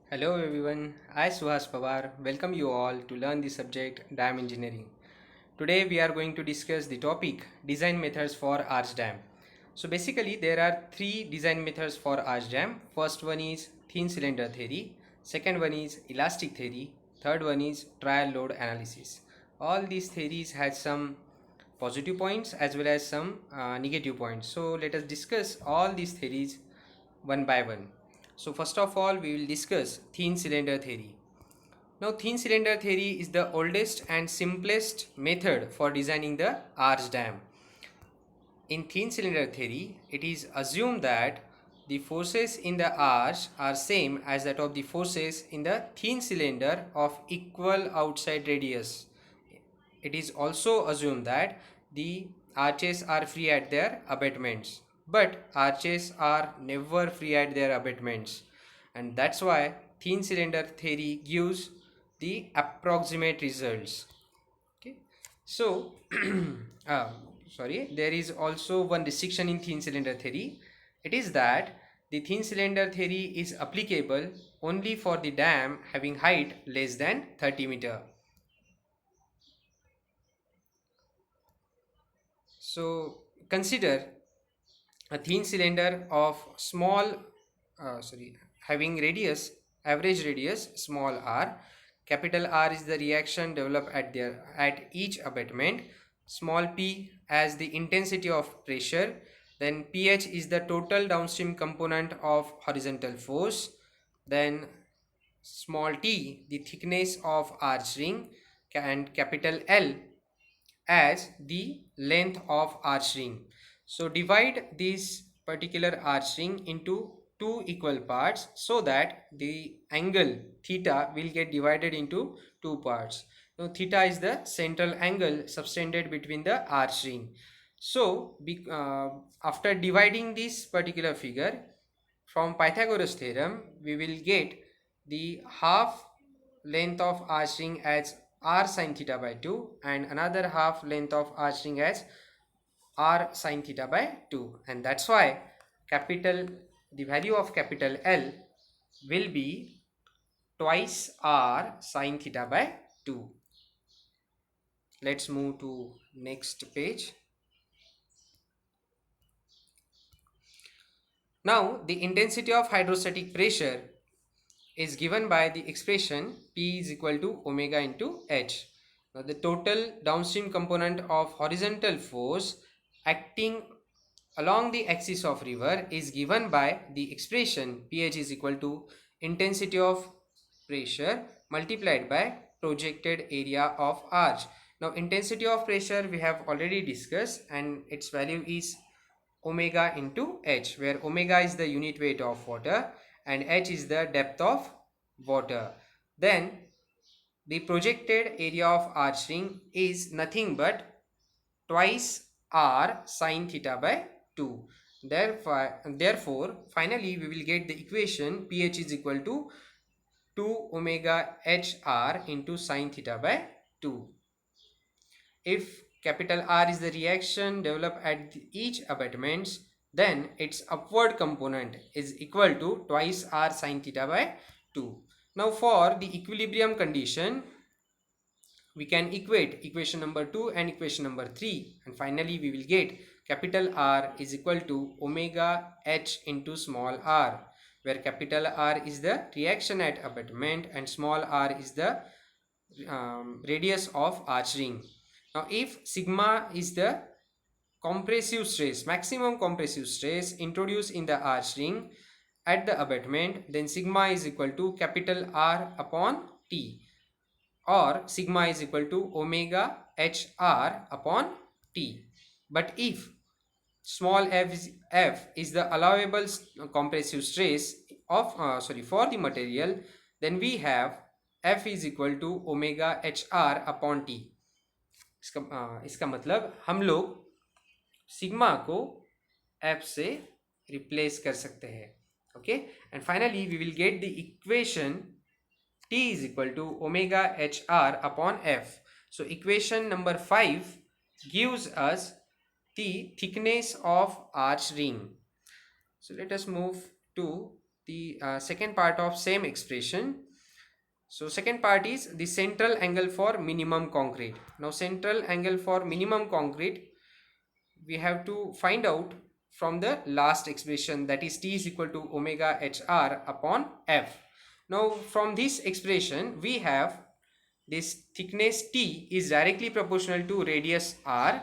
Hello everyone, I Suhas Pawar welcome you all to learn the subject dam engineering. Today we are going to discuss the topic design methods for arch dam. So basically there are three design methods for arch dam. First one is thin cylinder theory, second one is elastic theory, third one is trial load analysis. All these theories had some positive points as well as some negative points. So let us discuss all these theories one by one. So first of all, we will discuss thin cylinder theory. Now, thin cylinder theory is the oldest and simplest method for designing the arch dam. In thin cylinder theory, it is assumed that the forces in the arch are same as that of the forces in the thin cylinder of equal outside radius. It is also assumed that the arches are free at their abutments, but arches are never free at their abutments, and that's why thin cylinder theory gives the approximate results. Okay, so uh, there is also one restriction in thin cylinder theory. It is that the thin cylinder theory is applicable only for the dam having height less than 30 meter. So consider a thin cylinder of small having radius average radius small r. Capital R is the reaction developed at each abutment. Small p as the intensity of pressure. Then pH is the total downstream component of horizontal force. Then small t the thickness of arch ring, and capital L as the length of arch ring. So divide this particular arch ring into two equal parts so that the angle theta will get divided into two parts. Now theta is the central angle subtended between the arch ring. So after dividing this particular figure from Pythagoras theorem, we will get the half length of arch ring as r sine theta by 2 and another half length of arch ring as r sine theta by 2, and that's why capital the value of capital L will be twice r sine theta by 2. Let's move to next page. Now the intensity of hydrostatic pressure is given by the expression P is equal to omega into H. Now the total downstream component of horizontal force acting along the axis of river is given by the expression pH is equal to intensity of pressure multiplied by projected area of arch. Now intensity of pressure we have already discussed, and its value is omega into H, where omega is the unit weight of water and H is the depth of water. Then the projected area of arch ring is nothing but twice r sine theta by 2. Therefore, finally we will get the equation pH is equal to 2 omega hr into sine theta by 2. If capital R is the reaction developed at each abutments, then its upward component is equal to twice r sine theta by 2. Now for the equilibrium condition, we can equate equation number 2 and equation number 3, and finally we will get capital R is equal to omega H into small r, where capital R is the reaction at abutment and small r is the radius of arch ring. Now if sigma is the compressive stress, maximum compressive stress introduced in the arch ring at the abutment, then sigma is equal to capital R upon T, or sigma is equal to omega hr upon T. But if small f is the allowable compressive stress of for the material, then we have f is equal to omega hr upon T. इसका मतलब हम लोग sigma को f से replace कर सकते हैं. Okay, and finally we will get the equation T is equal to omega hr upon f. So equation number 5 gives us the thickness of arch ring. So let us move to the second part of same expression. So second part is the central angle for minimum concrete. Now central angle for minimum concrete we have to find out from the last expression, that is T is equal to omega hr upon F. Now from this expression we have this thickness T is directly proportional to radius r,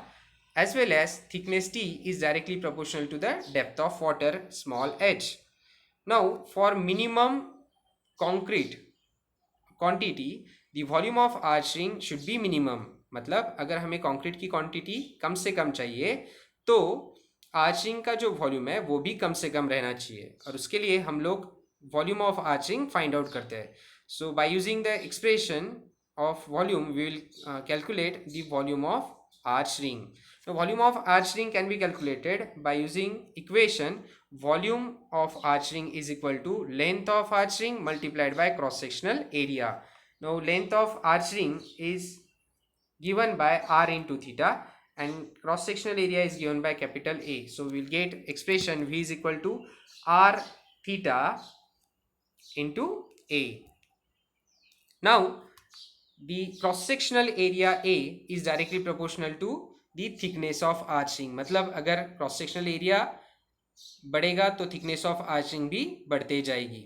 as well as thickness T is directly proportional to the depth of water small h. Now for minimum concrete quantity the volume of arch ring should be minimum. मतलब अगर हमें concrete की quantity कम से कम चाहिए तो arching का जो volume है वो भी कम से कम रहना चाहिए, और उसके लिए हम लोग volume of arching find out करते हैं. So by using the expression of volume we will calculate the volume of arch ring. Now volume of arch ring can be calculated by using equation volume of arch ring is equal to length of arch ring multiplied by cross sectional area. Now length of arch ring is given by r into theta and cross sectional area is given by capital A. So we will get expression V is equal to r theta into A. Now the cross sectional area A is directly proportional to the thickness of arching. मतलब अगर cross sectional area बढ़ेगा तो thickness of arching भी बढ़ते जाएगी,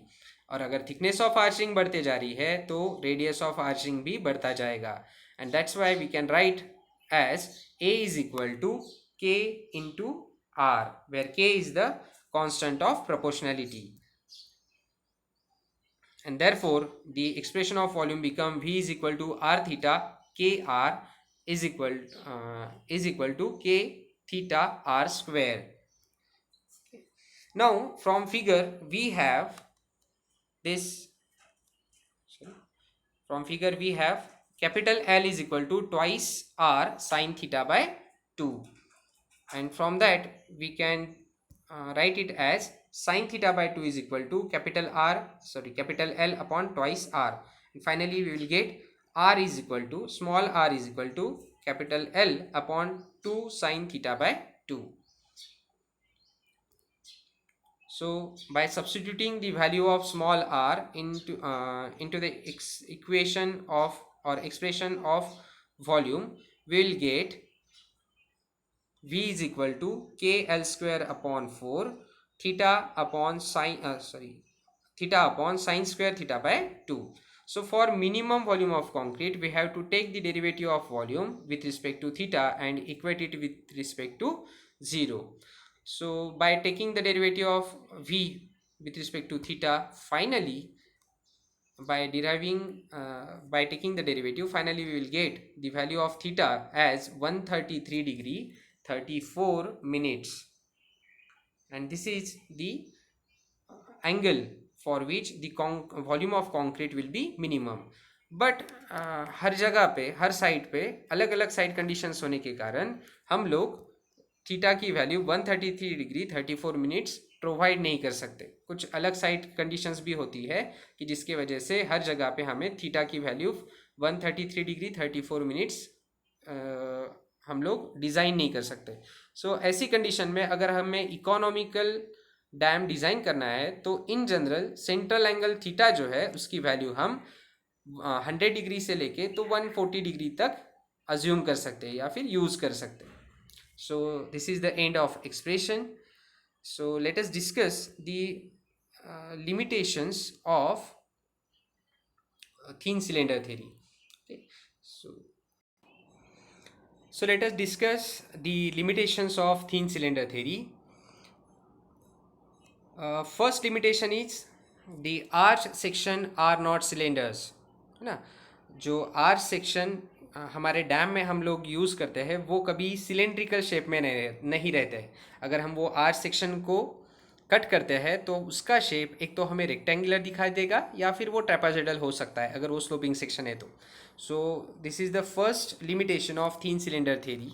और अगर thickness of arching बढ़ते जा रही है तो radius of arching भी बढ़ता जाएगा. And that's why we can write as A is equal to K into R, where K is the constant of proportionality. And therefore the expression of volume become V is equal to r theta kr is equal to k theta r square. Now from figure we have this, from figure we have capital L is equal to twice r sin theta by 2, and from that we can write it as sin theta by 2 is equal to capital L upon twice r, and finally we will get r is equal to small r is equal to capital L upon 2 sin theta by 2. So by substituting the value of small r into the equation of or expression of volume, we will get V is equal to KL square upon 4 theta upon sine square theta by 2. So for minimum volume of concrete we have to take the derivative of volume with respect to theta and equate it with respect to 0. So by taking the derivative of V with respect to theta, finally by taking the derivative, finally we will get the value of theta as 133 degree 34 minutes, and this is the angle for which the volume of concrete will be minimum. But हर जगह पे हर side पे अलग अलग side conditions होने के कारण हम लोग थीटा की वैल्यू 133 डिग्री 34 मिनट्स प्रोवाइड नहीं कर सकते. कुछ अलग साइड कंडीशंस भी होती है कि जिसके वजह से हर जगह पे हमें थीटा की वैल्यू 133 डिग्री 34 मिनट्स हम लोग डिज़ाइन नहीं कर सकते. सो ऐसी कंडीशन में अगर हमें इकोनॉमिकल डैम डिज़ाइन करना है तो in general central angle theta जो है उसकी वैल्यू हम 100 डिग्री से लेके तो 140 डिग्री तक अज्यूम कर सकते हैं या फिर यूज़ कर सकते हैं. सो this is the end of expression. So let us discuss the limitations of thin cylinder theory. Okay. So let us discuss the limitations of thin cylinder theory. First limitation is the arch section are not cylinders, है ना. जो arch section हमारे dam में हम लोग use करते हैं वो कभी सिलेंड्रिकल शेप में नहीं रहते हैं. अगर हम वो आर्च सेक्शन को कट करते हैं तो उसका शेप एक तो हमें रेक्टेंगुलर दिखाई देगा या फिर वो ट्रेपेजोइडल हो सकता है अगर वो स्लोपिंग सेक्शन है तो. So this is the first limitation of thin cylinder theory.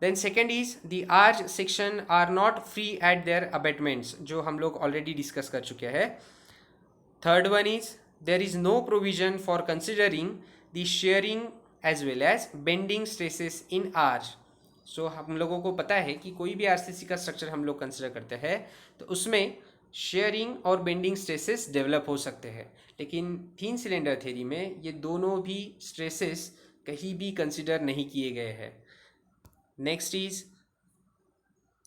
Then second is the arch section are not free at their abutments, जो हम लोग ऑलरेडी डिस्कस कर चुके हैं. Third one is there is no provision for considering the shearing as well as bending stresses in arch. So हम लोगों को पता है कि कोई भी आरसीसी का स्ट्रक्चर हम लोग कंसिडर करते हैं तो उसमें शेयरिंग और बेंडिंग स्ट्रेसेस डेवलप हो सकते हैं, लेकिन थिन सिलेंडर थ्योरी में ये दोनों भी स्ट्रेसेस कहीं भी कंसिडर नहीं किए गए हैं. Next is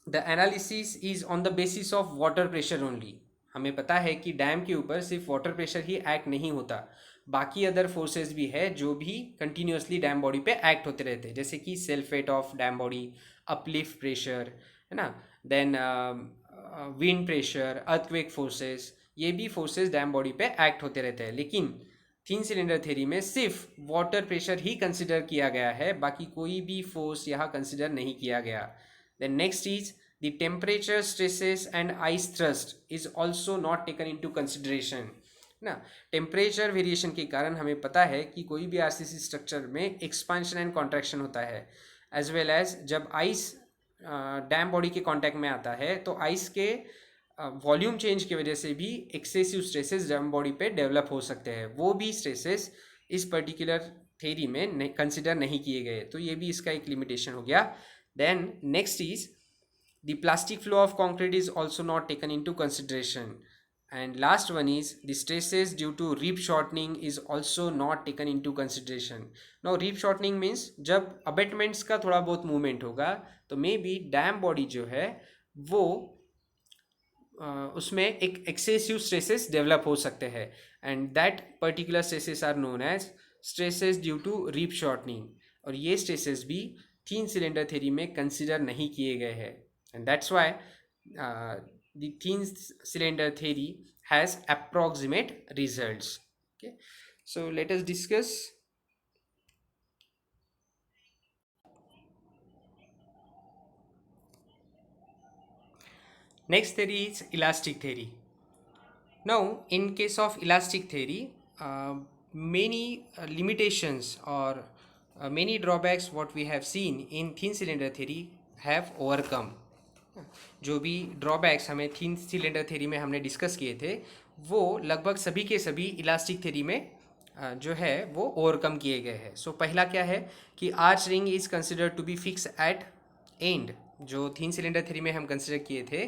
the analysis is on the basis of water pressure only. हमें पता है कि डैम के ऊपर सिर्फ वाटर प्रेशर ही एक्ट नहीं होता, बाकी अदर फोर्सेस भी है जो भी कंटिन्यूसली डैम बॉडी पे एक्ट होते रहते हैं, जैसे कि self weight of dam body, uplift pressure, है ना, then wind pressure, earthquake forces, ये भी फोर्सेस डैम बॉडी पे एक्ट होते रहते हैं. लेकिन थिन सिलेंडर थ्योरी में सिर्फ वाटर प्रेशर ही कंसिडर किया गया है, बाकी कोई भी फोर्स यहाँ कंसिडर नहीं किया गया. Then next is the temperature stresses and ice thrust is also not taken in to consideration ना. टेम्परेचर वेरिएशन के कारण हमें पता है कि कोई भी आरसीसी स्ट्रक्चर में एक्सपांशन एंड कॉन्ट्रैक्शन होता है, एज वेल एज जब आइस डैम बॉडी के कांटेक्ट में आता है तो आइस के वॉल्यूम चेंज की वजह से भी एक्सेसिव स्ट्रेसेस डैम बॉडी पे डेवलप हो सकते हैं. वो भी स्ट्रेसेस इस पर्टिकुलर थ्योरी में कंसिडर नहीं किए गए, तो ये भी इसका एक लिमिटेशन हो गया. Then next is the plastic flow of concrete is also not taken in to consideration. And last one is the stresses due to rib shortening is also not taken into consideration. Now rib shortening means जब abutments का थोड़ा बहुत movement होगा तो may be dam body जो है वो उसमें एक एक्सेसिव स्ट्रेसेस डेवलप हो सकते हैं, and that particular stresses are known as stresses due to rib shortening. और ये स्ट्रेसेस भी थिन सिलेंडर थ्योरी में कंसिडर नहीं किए गए हैं, and that's why the thin cylinder theory has approximate results. Okay, so let us discuss next theory is elastic theory. Now in case of elastic theory, many limitations or many drawbacks what we have seen in thin cylinder theory have overcome. जो भी drawbacks हमें thin cylinder theory में हमने discuss किए थे वो लगभग सभी के सभी इलास्टिक थ्योरी में जो है वो ओवरकम किए गए हैं. सो पहला क्या है कि arch ring is considered to be fix at end. जो थिन सिलेंडर थ्योरी में हम कंसिडर किए थे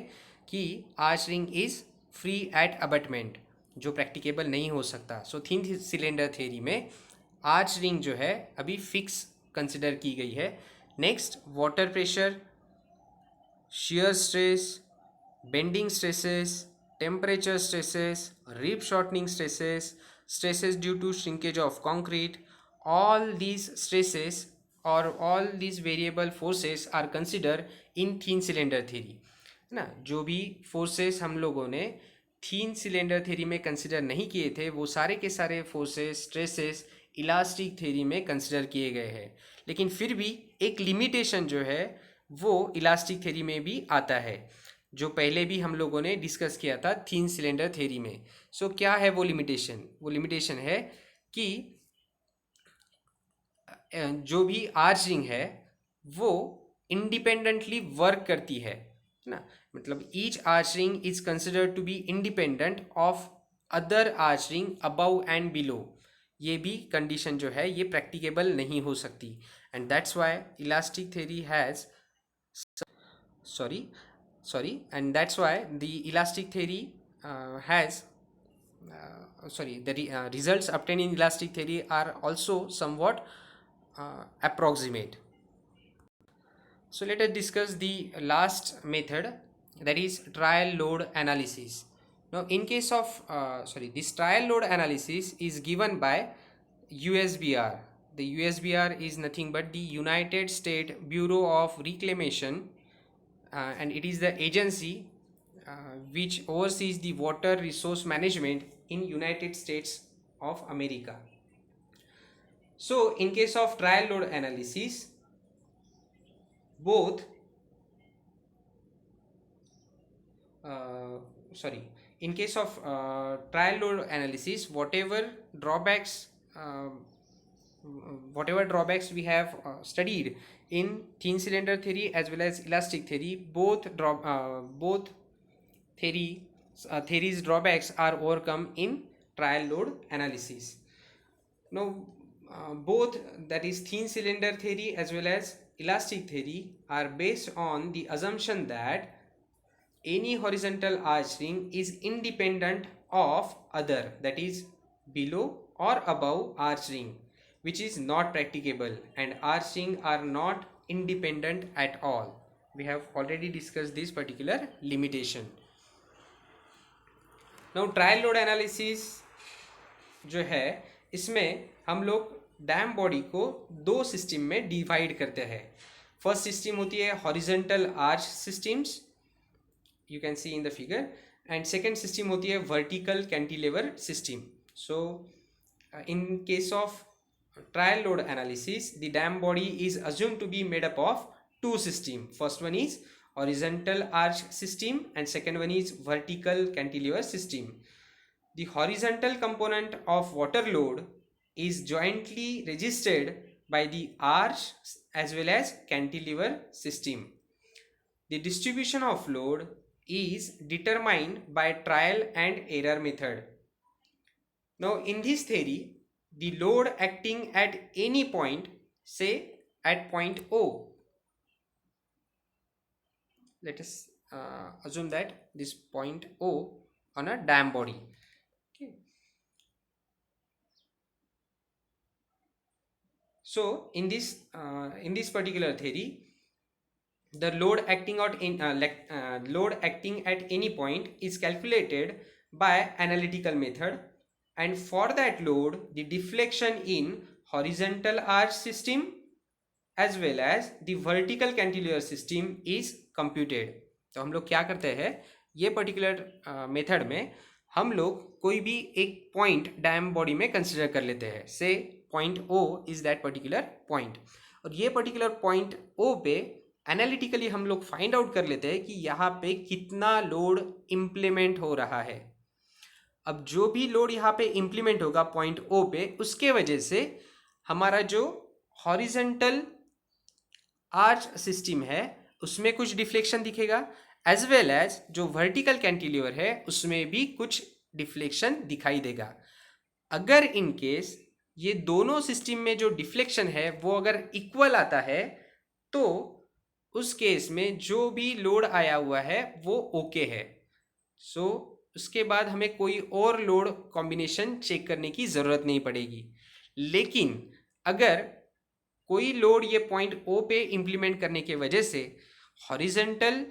कि arch ring is free at abutment, जो प्रैक्टिकेबल नहीं हो सकता. सो थिन सिलेंडर थ्योरी में आर्च रिंग जो है अभी फिक्स कंसिडर की गई है. Next water pressure, shear stress, bending stresses, temperature stresses, rib shortening stresses, stresses due to shrinkage of concrete, all these stresses or all these variable forces are considered in thin cylinder theory. है ना, जो भी forces हम लोगों ने थीन cylinder theory में consider नहीं किए थे वो सारे के सारे फोर्सेस स्ट्रेसेस इलास्टिक थ्योरी में कंसिडर किए गए हैं. लेकिन फिर भी एक लिमिटेशन जो है वो इलास्टिक थ्योरी में भी आता है, जो पहले भी हम लोगों ने डिस्कस किया था थिन सिलेंडर थ्योरी में. सो क्या है वो लिमिटेशन? वो लिमिटेशन है कि जो भी आर्च रिंग है वो इंडिपेंडेंटली वर्क करती है ना. मतलब each arch ring is considered to be independent of other arch ring above and below. ये भी कंडीशन जो है ये प्रैक्टिकेबल नहीं हो सकती, and that's Y elastic theory has and that's why the elastic theory has results obtained in elastic theory are also somewhat approximate. So let us discuss the last method, that is trial load analysis. Now in case of this trial load analysis is given by USBR. The USBR is nothing but the United States Bureau of Reclamation, and it is the agency which oversees the water resource management in United States of America. So in case of trial load analysis, in case of trial load analysis, whatever drawbacks we have studied in thin cylinder theory as well as elastic theory, both theories drawbacks are overcome in trial load analysis. Now both, that is thin cylinder theory as well as elastic theory, are based on the assumption that any horizontal arch ring is independent of other, that is below or above arch ring, which is not practicable, and arch ring are not independent at all. We have already discussed this particular limitation. Now trial load analysis जो है, इसमें हम लोग dam body को दो system में divide करते हैं. फर्स्ट सिस्टम होती है horizontal arch systems, you can see in the figure, and second system होती है vertical cantilever system. So in case of trial load analysis, the dam body is assumed to be made up of two systems. First one is horizontal arch system and second one is vertical cantilever system. The horizontal component of water load is jointly registered by the arch as well as cantilever system. The distribution of load is determined by trial and error method. Now in this theory, the load acting at any point, say at point O, let us assume that this point O on a dam body. Okay. So in this particular theory, the load acting at any point is calculated by analytical method, and for that load the deflection in horizontal arch system as well as the vertical cantilever system is computed. तो हम लोग क्या करते हैं, ये particular method में हम लोग कोई भी एक पॉइंट डैम बॉडी में कंसिडर कर लेते हैं. से point O is that particular point, और ये पर्टिकुलर पॉइंट O पे एनालिटिकली हम लोग फाइंड आउट कर लेते हैं कि यहाँ पे कितना लोड इम्प्लीमेंट हो रहा है. अब जो भी लोड यहाँ पे इम्प्लीमेंट होगा पॉइंट O पे, उसके वजह से हमारा जो हॉरिजॉन्टल आर्च सिस्टम है उसमें कुछ डिफ्लेक्शन दिखेगा, एज वेल एज जो वर्टिकल कैंटिलीवर है उसमें भी कुछ डिफ्लेक्शन दिखाई देगा. अगर इन केस ये दोनों सिस्टम में जो डिफ्लेक्शन है वो अगर इक्वल आता है, तो उस केस में जो भी लोड आया हुआ है वो ओके है. सो उसके बाद हमें कोई और लोड कॉम्बिनेशन चेक करने की ज़रूरत नहीं पड़ेगी. लेकिन अगर कोई लोड ये पॉइंट O पे इम्प्लीमेंट करने के वजह से हॉरिजॉन्टल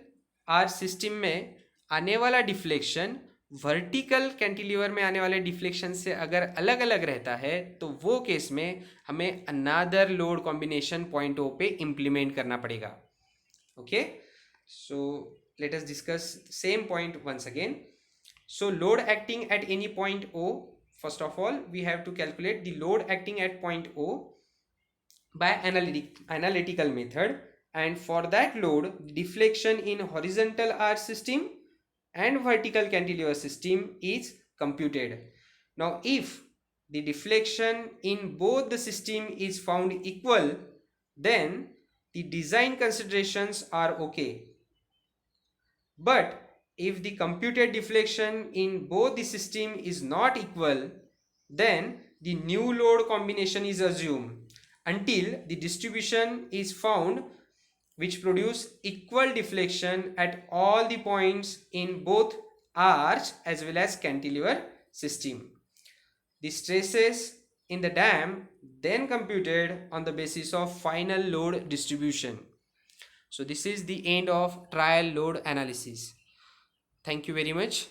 आर्च सिस्टम में आने वाला डिफ्लेक्शन वर्टिकल कैंटिलीवर में आने वाले डिफ्लेक्शन से अगर अलग अलग रहता है, तो वो केस में हमें another load combination point O पे इम्प्लीमेंट करना पड़ेगा. Okay, so let us discuss same point once again. So load acting at any point O, first of all we have to calculate the load acting at point O by analytical method, and for that load deflection in horizontal arch system and vertical cantilever system is computed. Now if the deflection in both the system is found equal, then the design considerations are okay. But if the computed deflection in both the system is not equal, then the new load combination is assumed until the distribution is found which produce equal deflection at all the points in both arch as well as cantilever system. The stresses in the dam then computed on the basis of final load distribution. So this is the end of trial load analysis. Thank you very much.